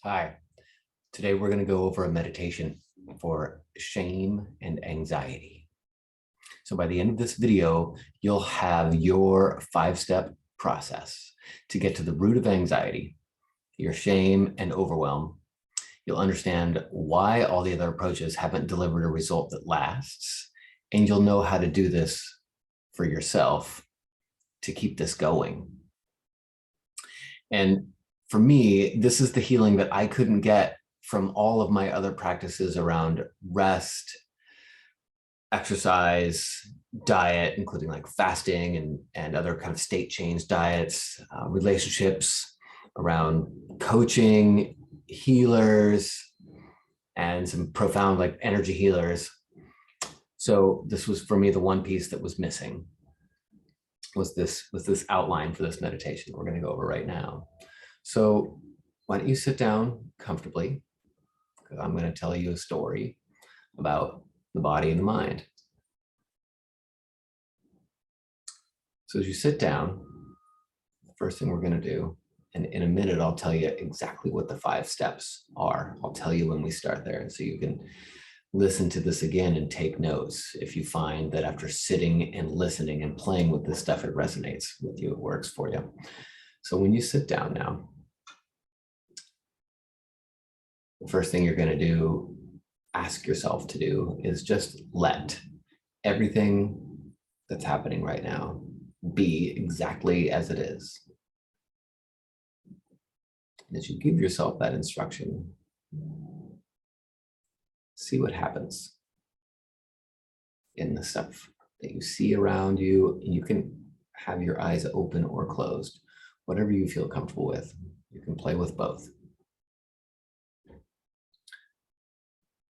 Hi, today we're going to go over a meditation for shame and anxiety. So by the end of this video, you'll have your 5-step process to get to the root of anxiety, your shame and overwhelm. You'll understand why all the other approaches haven't delivered a result that lasts, and you'll know how to do this for yourself to keep this going. And for me, this is the healing that I couldn't get from all of my other practices around rest, exercise, diet, including like fasting and other kind of state change diets, relationships, around coaching, healers, and some profound like energy healers. So this was for me the one piece that was missing was this outline for this meditation that we're going to go over right now. So why don't you sit down comfortably, because I'm going to tell you a story about the body and the mind. So as you sit down, the first thing we're going to do, and in a minute, I'll tell you exactly what the 5 steps are. I'll tell you when we start there, and so you can listen to this again and take notes if you find that after sitting and listening and playing with this stuff, it resonates with you, it works for you. So when you sit down now, the first thing you're going to do, ask yourself to do, is just let everything that's happening right now be exactly as it is. And as you give yourself that instruction, see what happens in the stuff that you see around you, and you can have your eyes open or closed, whatever you feel comfortable with. You can play with both.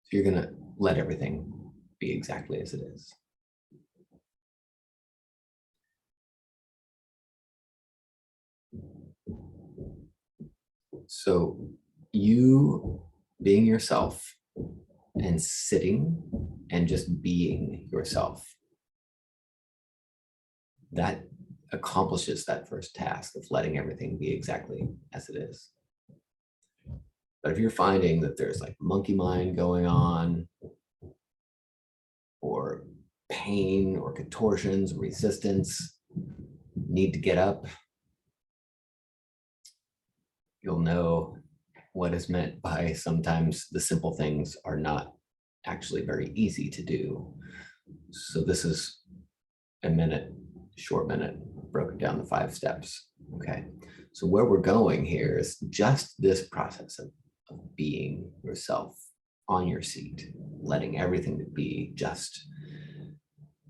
So you're going to let everything be exactly as it is. So you being yourself and sitting and just being yourself, that accomplishes that first task of letting everything be exactly as it is. But if you're finding that there's like monkey mind going on, or pain or contortions, resistance, need to get up, you'll know what is meant by sometimes the simple things are not actually very easy to do. So this is a minute, short minute, broken down the 5 steps. Okay, so where we're going here is just this process of being yourself on your seat, letting everything be just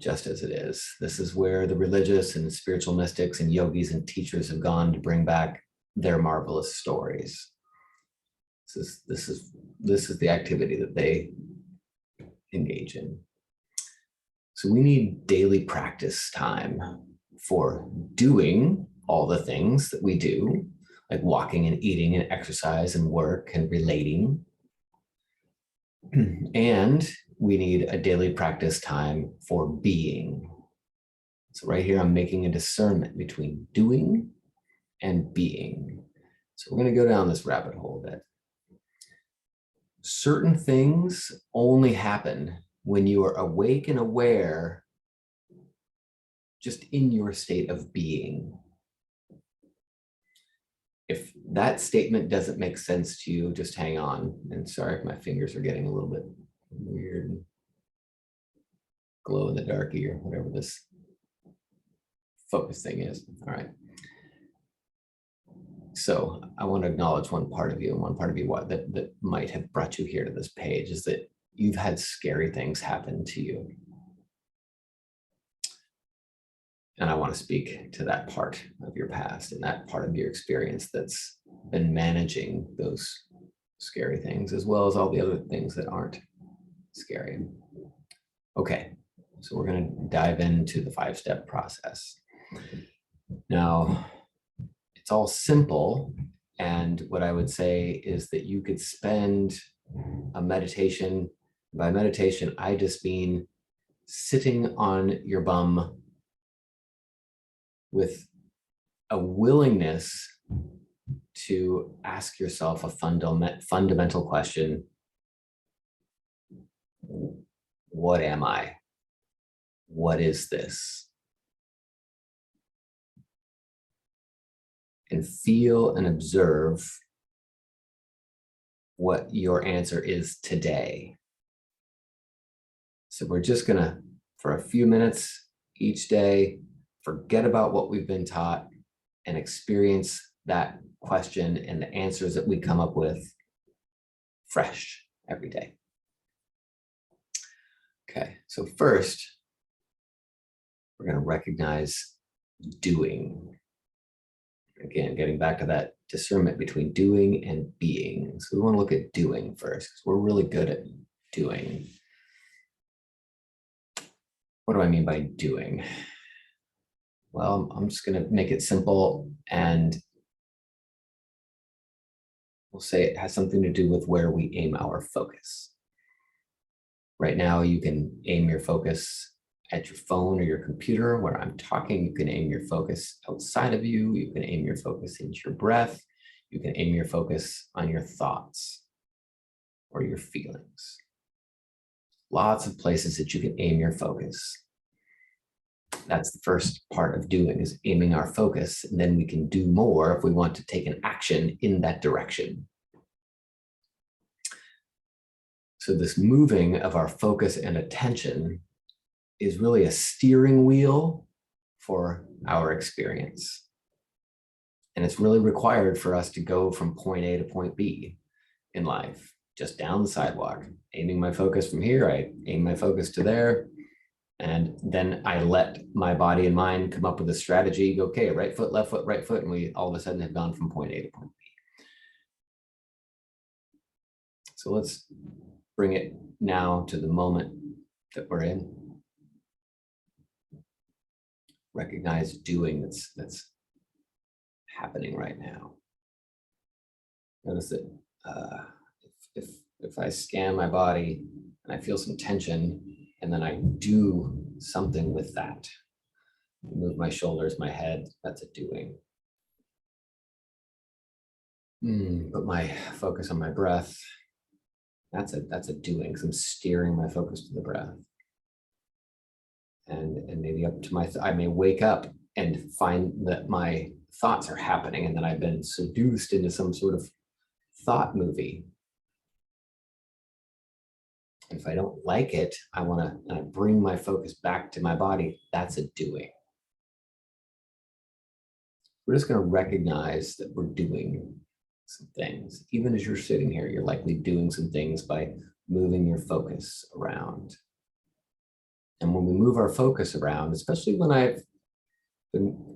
as it is. This is where the religious and spiritual mystics and yogis and teachers have gone to bring back their marvelous stories. This is the activity that they engage in. So we need daily practice time for doing all the things that we do, like walking and eating and exercise and work and relating. And we need a daily practice time for being. So right here, I'm making a discernment between doing and being. So we're going to go down this rabbit hole a bit. Certain things only happen when you are awake and aware, just in your state of being. If that statement doesn't make sense to you, just hang on. And sorry if my fingers are getting a little bit weird and glow in the darky or whatever this focus thing is. All right. So I want to acknowledge one part of you, and one part of you that might have brought you here to this page is that you've had scary things happen to you. And I want to speak to that part of your past and that part of your experience that's been managing those scary things, as well as all the other things that aren't scary. Okay, so we're going to dive into the 5-step process. Now, it's all simple. And what I would say is that you could spend a meditation. By meditation, I just mean sitting on your bum with a willingness to ask yourself a fundamental question. What am I? What is this? And feel and observe what your answer is today. So we're just gonna, for a few minutes each day, forget about what we've been taught and experience that question and the answers that we come up with fresh every day. Okay, so first, we're going to recognize doing. Again, getting back to that discernment between doing and being. So we want to look at doing first, because we're really good at doing. What do I mean by doing? Well, I'm just going to make it simple, and we'll say it has something to do with where we aim our focus. Right now, you can aim your focus at your phone or your computer where I'm talking. You can aim your focus outside of you. You can aim your focus into your breath. You can aim your focus on your thoughts or your feelings. Lots of places that you can aim your focus. That's the first part of doing, is aiming our focus, and then we can do more if we want to take an action in that direction. So this moving of our focus and attention is really a steering wheel for our experience. And it's really required for us to go from point A to point B in life, just down the sidewalk, aiming my focus from here, I aim my focus to there, and then I let my body and mind come up with a strategy, okay, right foot, right foot, and we all of a sudden have gone from point A to point B. So let's bring it now to the moment that we're in. Recognize doing that's happening right now. Notice that if I scan my body and I feel some tension, and then I do something with that, move my shoulders, my head, that's a doing. Put my focus on my breath, that's a doing, because I'm steering my focus to the breath. And maybe up to I may wake up and find that my thoughts are happening, and that I've been seduced into some sort of thought movie. If I don't like it, I want to bring my focus back to my body. That's a doing. We're just going to recognize that we're doing some things. Even as you're sitting here, you're likely doing some things by moving your focus around. And when we move our focus around, especially when I've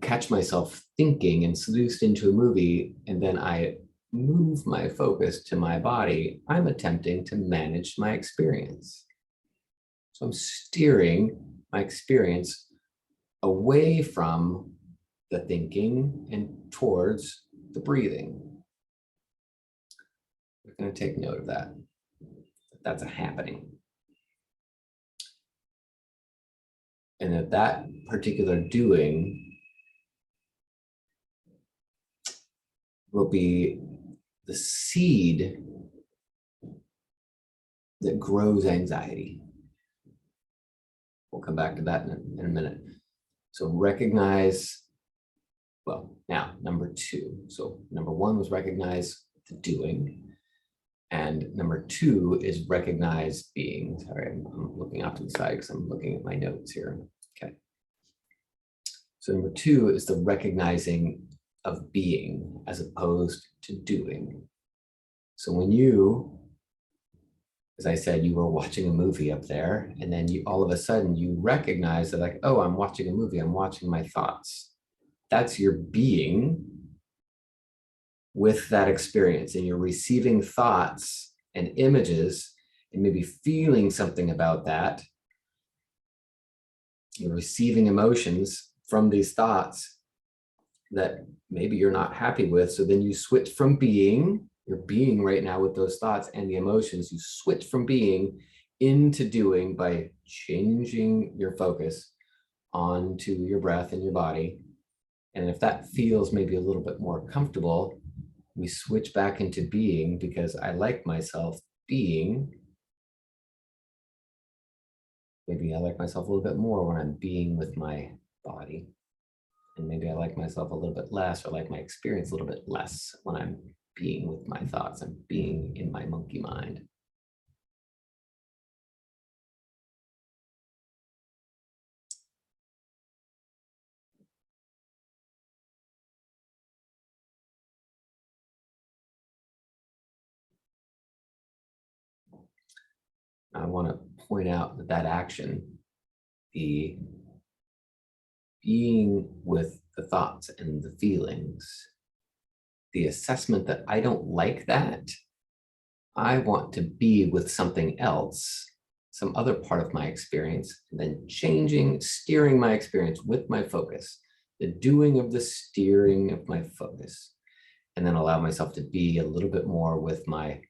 catch myself thinking and seduced into a movie, and then I move my focus to my body, I'm attempting to manage my experience. So I'm steering my experience away from the thinking and towards the breathing. We're going to take note of that. That's a happening. And that particular doing will be the seed that grows anxiety. We'll come back to that in a minute. So recognize, well, now number two. So number one was recognize the doing. And number two is recognize being. Sorry, I'm looking off to the side because I'm looking at my notes here. Okay. So number two is the recognizing of being as opposed to doing. So when you, as I said, you were watching a movie up there, and then you all of a sudden you recognize that, like, oh, I'm watching a movie, I'm watching my thoughts. That's your being with that experience, and you're receiving thoughts and images and maybe feeling something about that. You're receiving emotions from these thoughts that maybe you're not happy with. So then you switch from being, you're being right now with those thoughts and the emotions, you switch from being into doing by changing your focus onto your breath and your body. And if that feels maybe a little bit more comfortable, we switch back into being because I like myself being. Maybe I like myself a little bit more when I'm being with my body. And maybe I like myself a little bit less, or like my experience a little bit less when I'm being with my thoughts. I'm being in my monkey mind. I want to point out that that action, the being with the thoughts and the feelings, the assessment that I don't like that, I want to be with something else, some other part of my experience, and then changing, steering my experience with my focus, the doing of the steering of my focus, and then allow myself to be a little bit more with my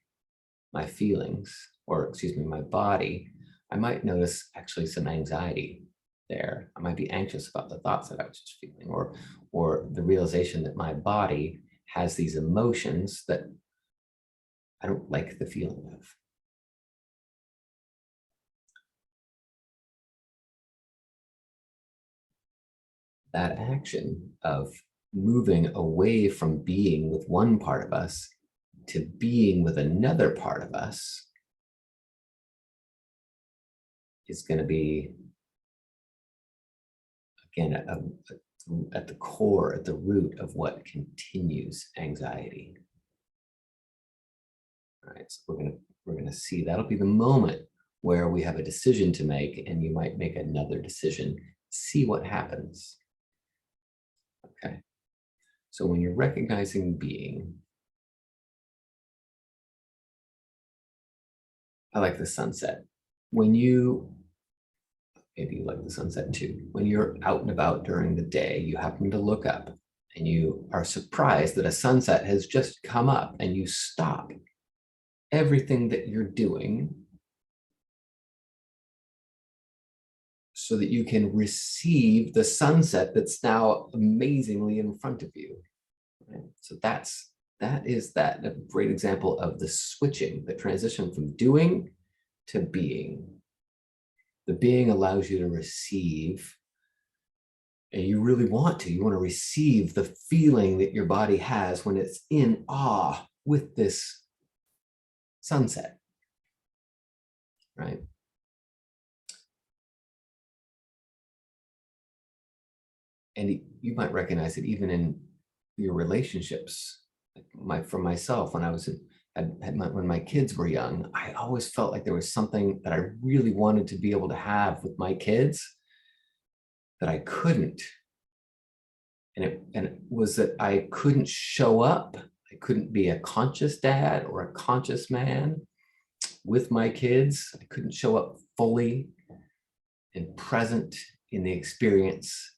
feelings, or excuse me, my body. I might notice actually some anxiety there. I might be anxious about the thoughts that I was just feeling, or the realization that my body has these emotions that I don't like the feeling of. That action of moving away from being with one part of us to being with another part of us is going to be, again, at the core, at the root of what continues anxiety. All right, so we're gonna see that'll be the moment where we have a decision to make, and you might make another decision. See what happens. Okay. So when you're recognizing being, I like the sunset. When you, maybe you like the sunset too, when you're out and about during the day, you happen to look up and you are surprised that a sunset has just come up, and you stop everything that you're doing so that you can receive the sunset that's now amazingly in front of you. Right? So that is that a great example of the switching, the transition from doing to being. The being allows you to receive, and you really want to. You want to receive the feeling that your body has when it's in awe with this sunset, right? And you might recognize it even in your relationships. Like for myself, when I was when my kids were young, I always felt like there was something that I really wanted to be able to have with my kids that I couldn't. And it was that I couldn't show up. I couldn't be a conscious dad or a conscious man with my kids. I couldn't show up fully and present in the experience,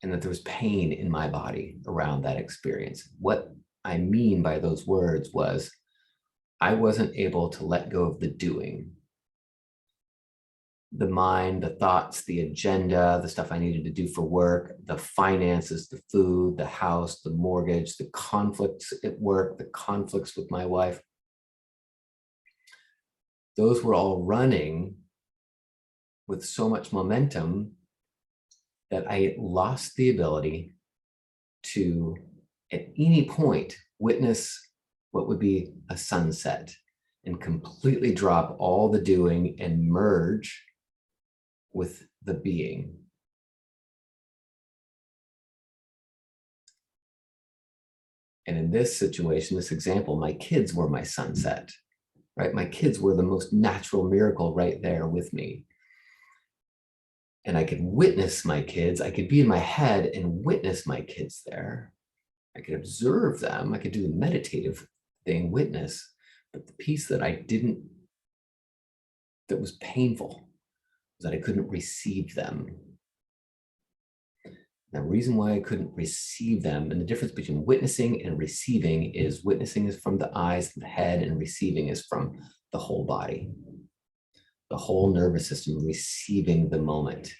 and that there was pain in my body around that experience. What I mean by those words was I wasn't able to let go of the doing, the mind, the thoughts, the agenda, the stuff I needed to do for work, the finances, the food, the house, the mortgage, the conflicts at work, the conflicts with my wife. Those were all running with so much momentum that I lost the ability to, at any point, witness what would be a sunset and completely drop all the doing and merge with the being. And in this situation, this example, my kids were my sunset, right? My kids were the most natural miracle right there with me. And I could witness my kids. I could be in my head and witness my kids there. I could observe them. I could do the meditative thing, witness. But the piece that I didn't, that was painful, was that I couldn't receive them. The reason why I couldn't receive them, and the difference between witnessing and receiving, is witnessing is from the eyes and the head, and receiving is from the whole body, the whole nervous system receiving the moment.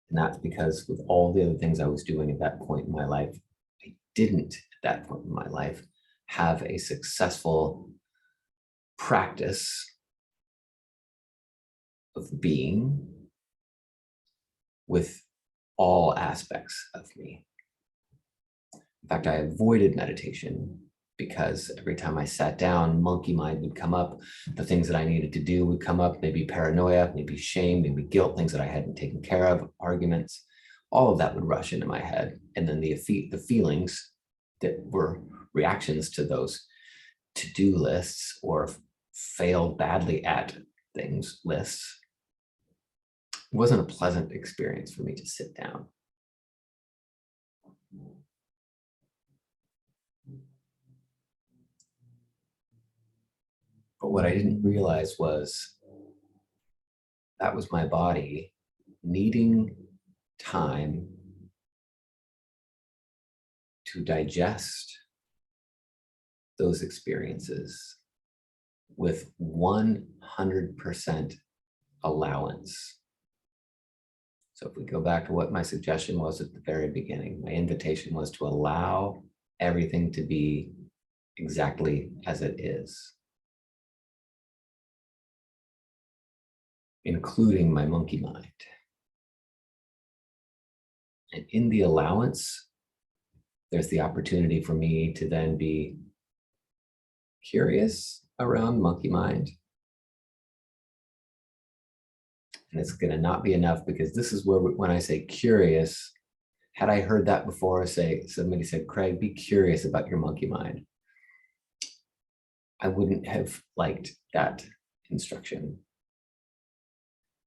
And that's because with all the other things I was doing at that point in my life, I didn't at that point in my life have a successful practice of being with all aspects of me. In fact, I avoided meditation because every time I sat down, monkey mind would come up. The things that I needed to do would come up, maybe paranoia, maybe shame, maybe guilt, things that I hadn't taken care of, arguments. All of that would rush into my head. And then the feelings that were reactions to those to-do lists or failed badly at things lists. It wasn't a pleasant experience for me to sit down. But what I didn't realize was that was my body needing time to digest those experiences with 100% allowance. So if we go back to what my suggestion was at the very beginning, my invitation was to allow everything to be exactly as it is, including my monkey mind. And in the allowance, there's the opportunity for me to then be curious around monkey mind. And it's going to not be enough, because this is where, when I say curious, had I heard that before, somebody said, Craig, be curious about your monkey mind, I wouldn't have liked that instruction,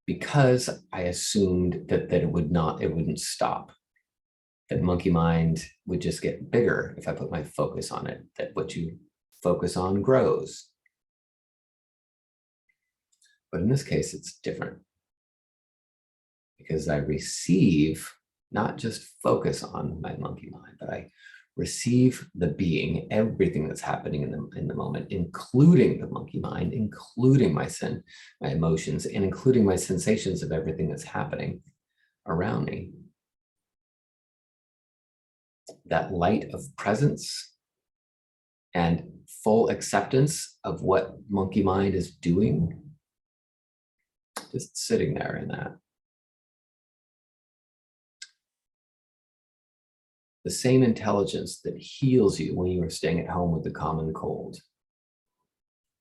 because I assumed that it wouldn't stop. That monkey mind would just get bigger if I put my focus on it, that what you focus on grows. But in this case, it's different, because I receive, not just focus on my monkey mind, but I receive the being, everything that's happening in the moment, including the monkey mind, including my emotions, and including my sensations of everything that's happening around me. That light of presence and full acceptance of what monkey mind is doing, just sitting there in that. The same intelligence that heals you when you are staying at home with the common cold,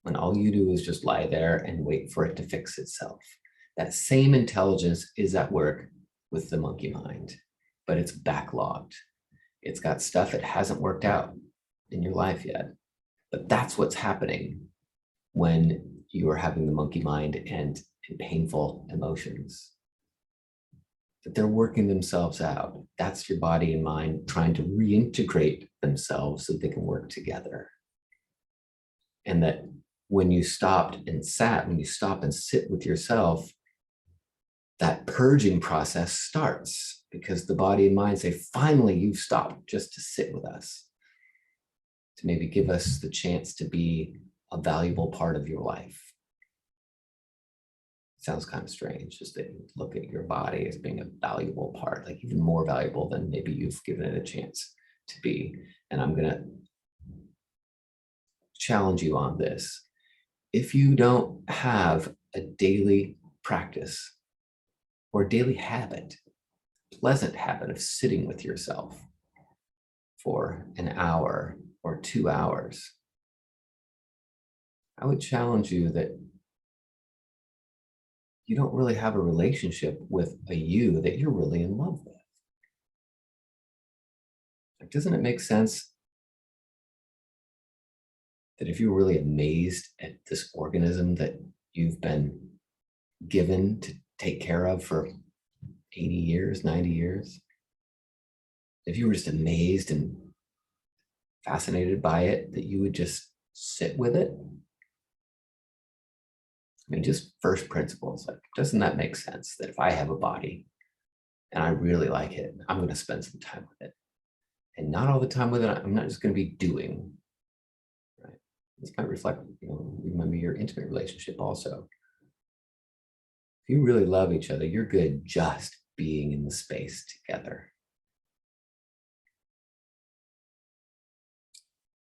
when all you do is just lie there and wait for it to fix itself. That same intelligence is at work with the monkey mind, but it's backlogged. It's got stuff that hasn't worked out in your life yet. But that's what's happening when you are having the monkey mind and painful emotions. That they're working themselves out. That's your body and mind trying to reintegrate themselves so they can work together. And that when you stop and sit with yourself, that purging process starts, because the body and mind say, finally, you've stopped just to sit with us, to maybe give us the chance to be a valuable part of your life. Sounds kind of strange, just to look at your body as being a valuable part, like even more valuable than maybe you've given it a chance to be. And I'm going to challenge you on this. If you don't have a daily practice or daily habit, pleasant habit of sitting with yourself for an hour or 2 hours, I would challenge you that you don't really have a relationship with a you that you're really in love with. Like, doesn't it make sense that if you're really amazed at this organism that you've been given to take care of for 80 years, 90 years, if you were just amazed and fascinated by it, that you would just sit with it? I mean, just first principles, like, doesn't that make sense that if I have a body and I really like it, I'm going to spend some time with it? And not all the time with it, I'm not just going to be doing, right? This might reflect, remember your intimate relationship also. If you really love each other, you're good just being in the space together.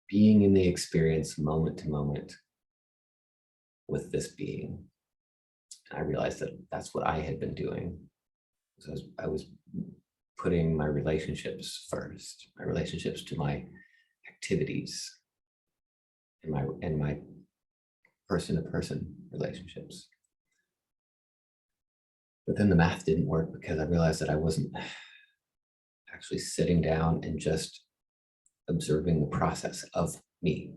Being in the experience moment to moment with this being. And I realized that that's what I had been doing. So I was putting my relationships first, my relationships to my activities and my person-to-person relationships. But then the math didn't work because I realized that I wasn't actually sitting down and just observing the process of me.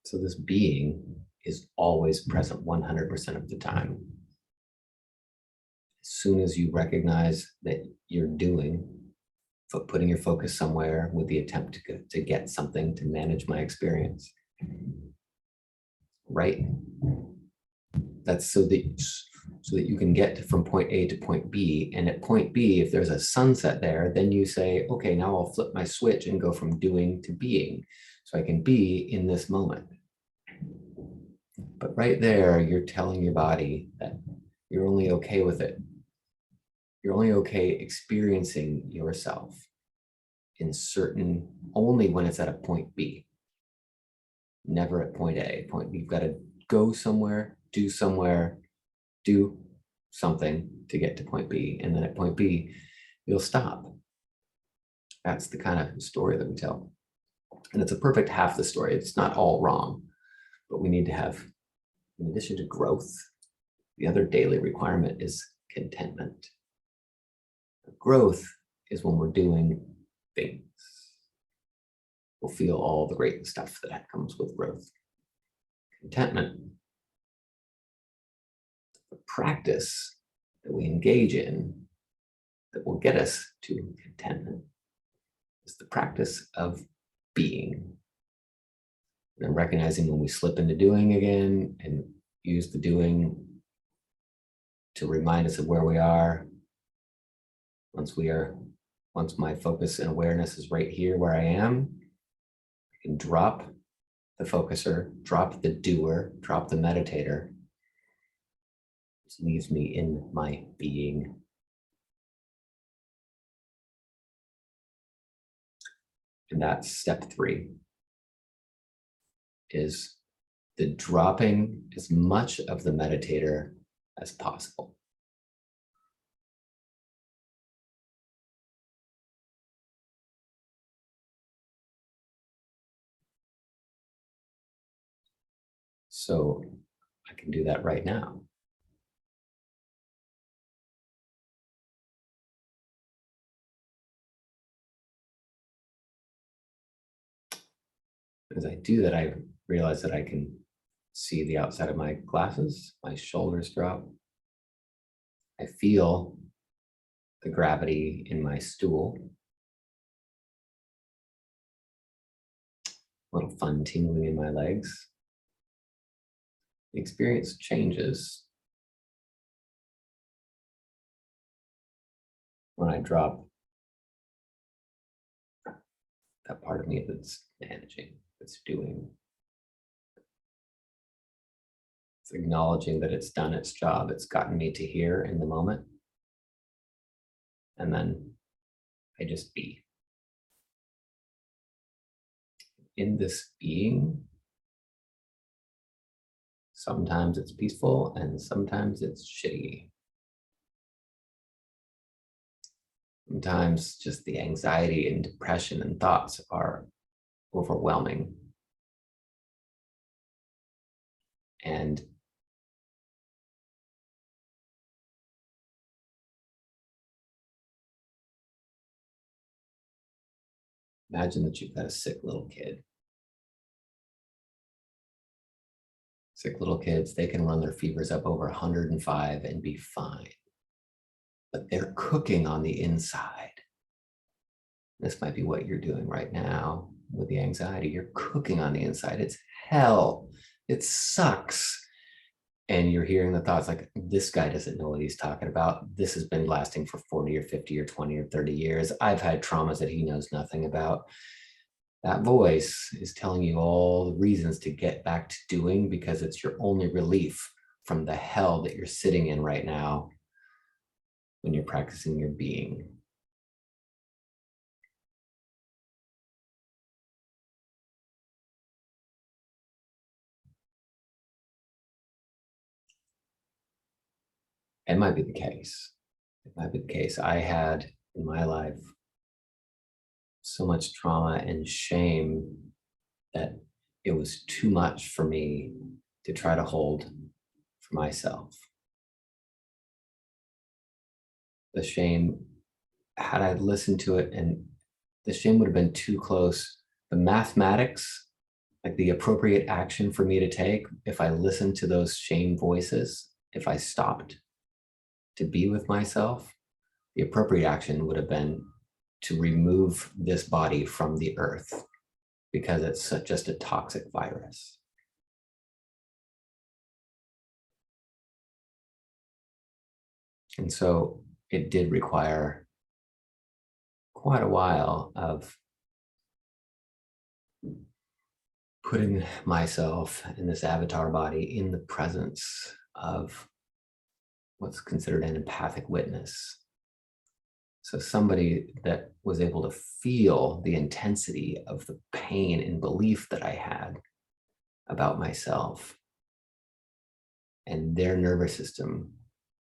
So this being is always present 100% of the time. As soon as you recognize that you're doing, putting your focus somewhere with the attempt to get something to manage my experience, right? That's so that you can get from point A to point B. And at point B, if there's a sunset there, then you say, okay, now I'll flip my switch and go from doing to being, so I can be in this moment. But right there, you're telling your body that you're only okay with it. You're only okay experiencing yourself in certain, only when it's at a point B, never at point A. Point B, you've got to go somewhere, do something to get to point B. And then at point B, you'll stop. That's the kind of story that we tell. And it's a perfect half the story. It's not all wrong, but we need to have, in addition to growth, the other daily requirement is contentment. Growth is when we're doing things. We'll feel all the great stuff that comes with growth. Contentment, the practice that we engage in that will get us to contentment, is the practice of being. And recognizing when we slip into doing again and use the doing to remind us of where we are. Once my focus and awareness is right here where I am, I can drop the focuser, drop the doer, drop the meditator. This leaves me in my being. And that's step 3, is the dropping as much of the meditator as possible. So I can do that right now. As I do that, I realize that I can see the outside of my glasses, my shoulders drop. I feel the gravity in my stool. A little fun tingling in my legs. The experience changes when I drop that part of me that's managing, that's doing. It's acknowledging that it's done its job. It's gotten me to here in the moment. And then I just be. In this being, sometimes it's peaceful and sometimes it's shitty. Sometimes just the anxiety and depression and thoughts are overwhelming. And imagine that you've got a sick little kid. Sick little kids, they can run their fevers up over 105 and be fine. But they're cooking on the inside. This might be what you're doing right now with the anxiety. You're cooking on the inside. It's hell. It sucks. And you're hearing the thoughts like, this guy doesn't know what he's talking about. This has been lasting for 40 or 50 or 20 or 30 years. I've had traumas that he knows nothing about. That voice is telling you all the reasons to get back to doing because it's your only relief from the hell that you're sitting in right now when you're practicing your being. It might be the case. It might be the case. I had in my life so much trauma and shame that it was too much for me to try to hold for myself. The shame, had I listened to it, and the shame would have been too close. The mathematics, like the appropriate action for me to take, if I listened to those shame voices, if I stopped to be with myself, the appropriate action would have been to remove this body from the earth because it's just a toxic virus. And so it did require quite a while of putting myself in this avatar body in the presence of what's considered an empathic witness. So somebody that was able to feel the intensity of the pain and belief that I had about myself, and their nervous system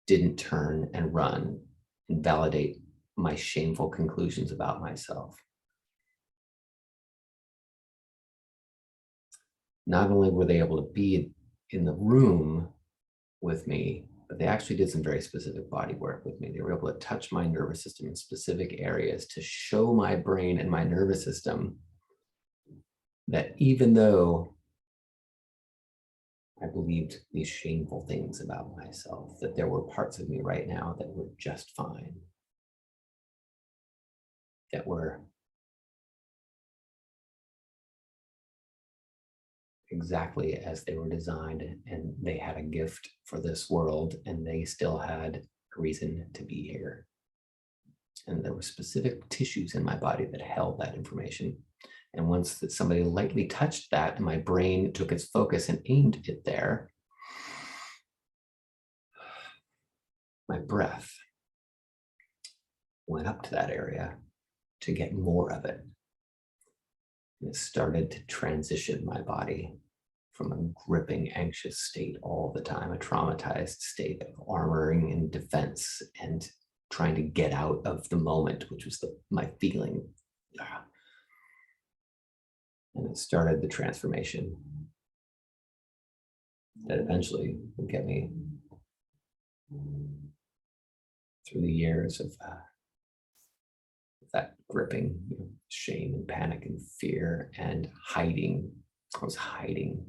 didn't turn and run and validate my shameful conclusions about myself. Not only were they able to be in the room with me, but they actually did some very specific body work with me. They were able to touch my nervous system in specific areas to show my brain and my nervous system that even though I believed these shameful things about myself, that there were parts of me right now that were just fine, that were exactly as they were designed, and they had a gift for this world, and they still had a reason to be here. And there were specific tissues in my body that held that information. And once that somebody lightly touched that and my brain took its focus and aimed it there, my breath went up to that area to get more of it. And it started to transition my body from a gripping, anxious state all the time, a traumatized state of armoring and defense and trying to get out of the moment, which was my feeling. And it started the transformation that eventually would get me through the years of that gripping, shame and panic and fear and hiding. I was hiding.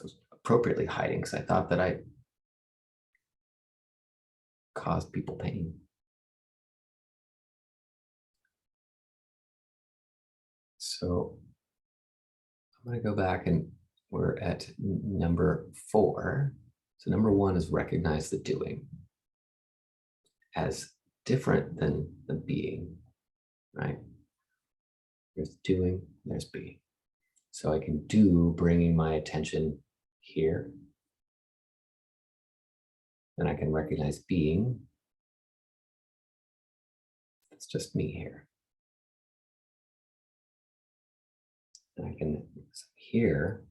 I was appropriately hiding because I thought that I caused people pain. So I'm going to go back, and we're at number 4. So number 1 is recognize the doing as different than the being, right? There's doing, there's being. So I can do bringing my attention here. And I can recognize being. It's just me here. And I can, here,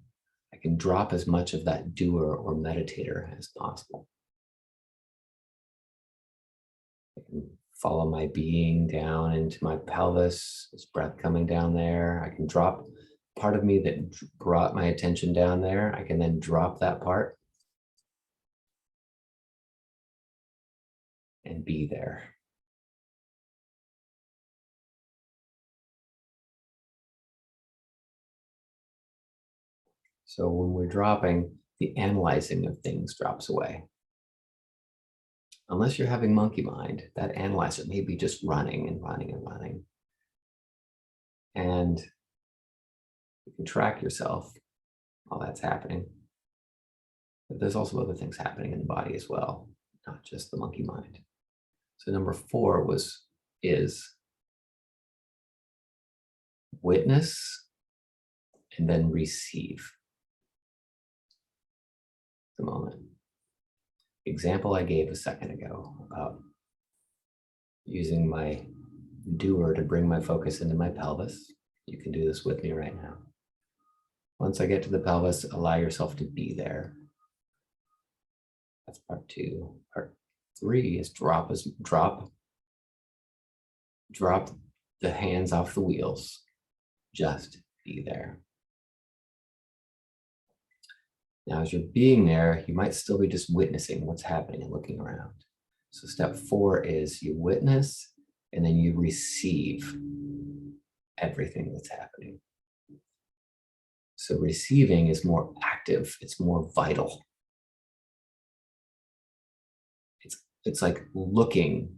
I can drop as much of that doer or meditator as possible. I can follow my being down into my pelvis, this breath coming down there. I can drop part of me that brought my attention down there. I can then drop that part and be there. So when we're dropping, the analyzing of things drops away. Unless you're having monkey mind, that analyzer may be just running and running and running. And you can track yourself while that's happening. But there's also other things happening in the body as well, not just the monkey mind. So number 4 is witness, and then receive the moment. Example I gave a second ago about using my doer to bring my focus into my pelvis. You can do this with me right now. Once I get to the pelvis, allow yourself to be there. That's part 2. Part 3 is drop the hands off the wheels. Just be there. Now, as you're being there, you might still be just witnessing what's happening and looking around. So step 4 is you witness and then you receive everything that's happening. So receiving is more active, it's more vital. It's like looking.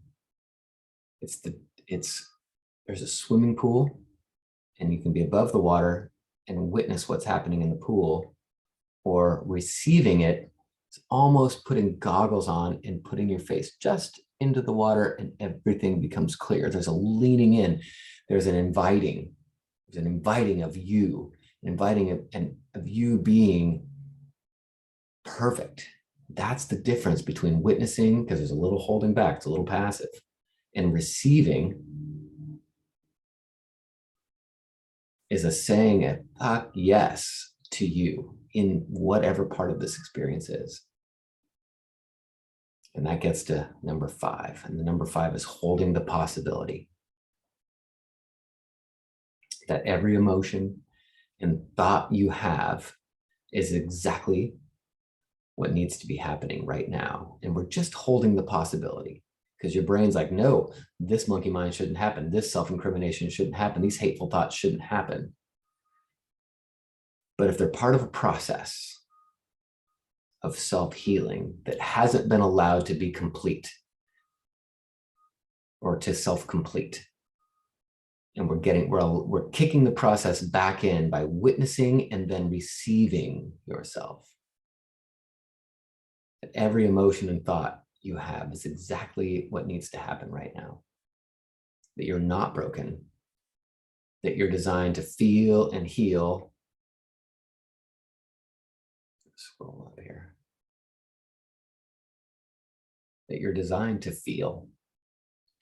There's a swimming pool and you can be above the water and witness what's happening in the pool, or receiving it. It's almost putting goggles on and putting your face just into the water and everything becomes clear. There's a leaning in, there's an inviting of you, of you being perfect. That's the difference between witnessing, because there's a little holding back, it's a little passive, and receiving is a saying a yes to you in whatever part of this experience is. And that gets to number 5. And the number 5 is holding the possibility that every emotion and thought you have is exactly what needs to be happening right now. And we're just holding the possibility, because your brain's like, no, this monkey mind shouldn't happen. This self-incrimination shouldn't happen. These hateful thoughts shouldn't happen. But if they're part of a process of self-healing that hasn't been allowed to be complete or to self-complete, and we're kicking the process back in by witnessing and then receiving yourself. That every emotion and thought you have is exactly what needs to happen right now. That you're not broken, that you're designed to feel and heal. Scroll up here. That you're designed to feel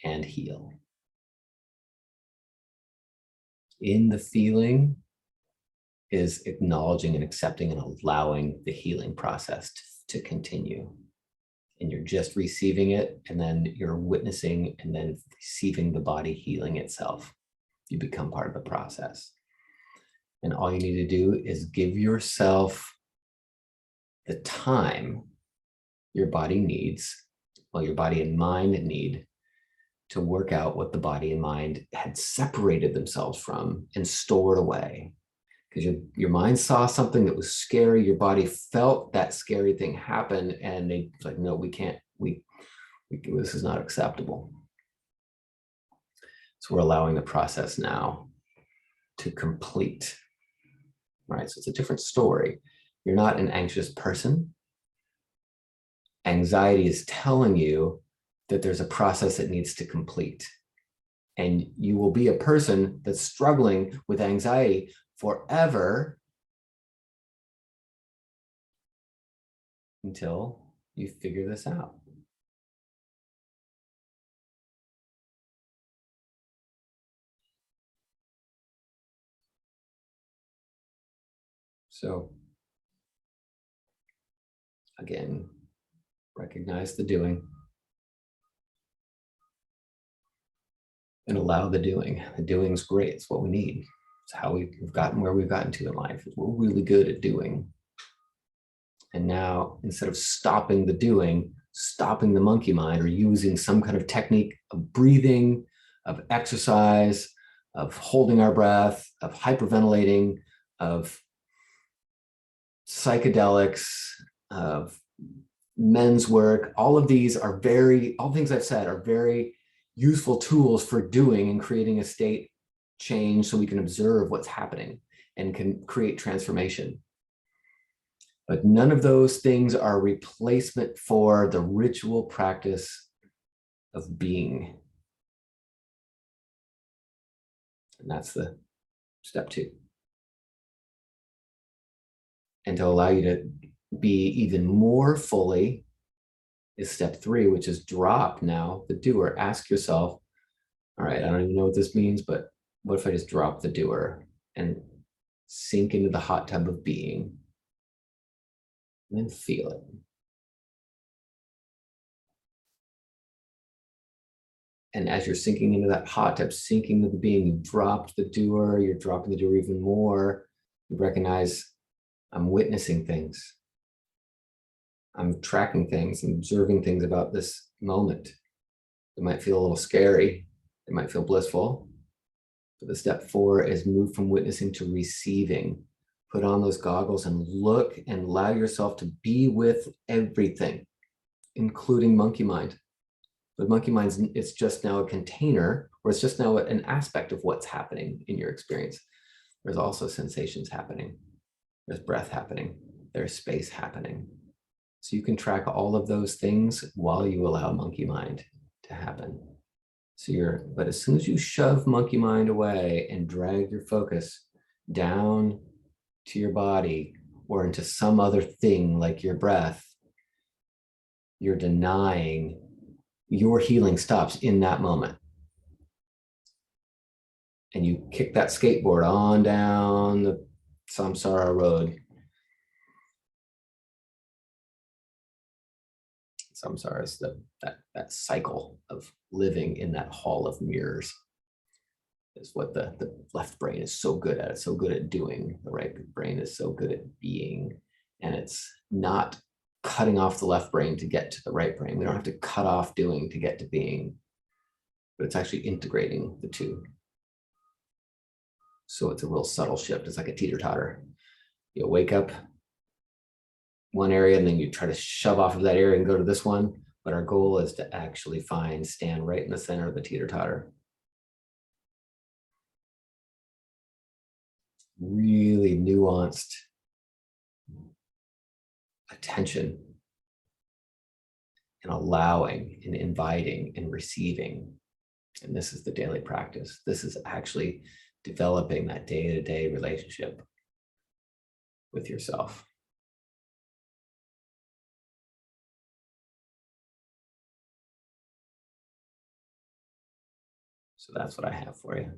and heal. In the feeling is acknowledging and accepting and allowing the healing process to continue. And you're just receiving it, and then you're witnessing and then receiving the body healing itself. You become part of the process. And all you need to do is give yourself the time your body needs, well, your body and mind need, to work out what the body and mind had separated themselves from and stored away. Because your mind saw something that was scary, your body felt that scary thing happen, and they like, no, we can't, this is not acceptable. So we're allowing the process now to complete, right? So it's a different story. You're not an anxious person. Anxiety is telling you that there's a process that needs to complete. And you will be a person that's struggling with anxiety forever until you figure this out. So again, recognize the doing and allow the doing. The doing's great. It's what we need. It's how we've gotten where we've gotten to in life. We're really good at doing. And now, instead of stopping the doing, stopping the monkey mind, or using some kind of technique of breathing, of exercise, of holding our breath, of hyperventilating, of psychedelics, of men's work, all of these are all things I've said are very useful tools for doing and creating a state change so we can observe what's happening and can create transformation. But none of those things are a replacement for the ritual practice of being. And that's the step 2. And to allow you to be even more fully is step 3, which is drop now the doer. Ask yourself, all right, I don't even know what this means, but what if I just drop the doer and sink into the hot tub of being and then feel it? And as you're sinking into that hot tub, sinking into the being, you dropped the doer, you're dropping the doer even more. You recognize, I'm witnessing things. I'm tracking things and observing things about this moment. It might feel a little scary. It might feel blissful. But the step 4 is move from witnessing to receiving. Put on those goggles and look and allow yourself to be with everything, including monkey mind. But monkey mind, it's just now a container, or it's just now an aspect of what's happening in your experience. There's also sensations happening. There's breath happening. There's space happening. So you can track all of those things while you allow monkey mind to happen. But as soon as you shove monkey mind away and drag your focus down to your body or into some other thing like your breath, you're denying your healing stops in that moment. And you kick that skateboard on down the samsara road. Samsara is that cycle of living in that hall of mirrors. Is what the left brain is so good at. It's so good at doing. The right brain is so good at being. And it's not cutting off the left brain to get to the right brain. We don't have to cut off doing to get to being, but it's actually integrating the two. So it's a real subtle shift. It's like a teeter-totter. You wake up one area and then you try to shove off of that area and go to this one. But our goal is to actually stand right in the center of the teeter-totter. Really nuanced attention and allowing and inviting and receiving. And this is the daily practice. This is actually developing that day-to-day relationship with yourself. So that's what I have for you.